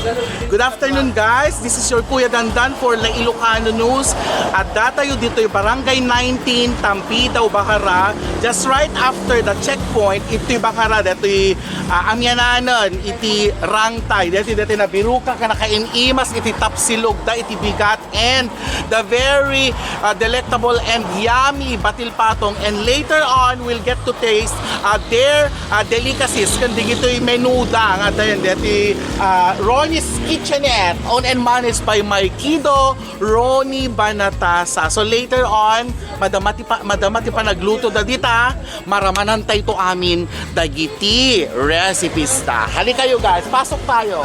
Good afternoon guys, this is your Kuya Dandan for La Ilocano News. At datayo dito yung Barangay 19, Tambidao Bacarra. Just right after the checkpoint, ito yung Bacarra, dito yung amyananan, iti rangtay, dito na biruka ka nakainimas, iti tapsilog da, iti bigat, and the very delectable and yummy batil patong. And later on, we'll get to taste their delicacies. Kandi ito yung menuda, nga dito Ronie's Kitchenette, owned and managed by Miki, Ronie Banatasa. So later on, madamati pa nagluto da dita, maramanantay to amin dagiti recipes ta. Halika kayo guys, pasok tayo.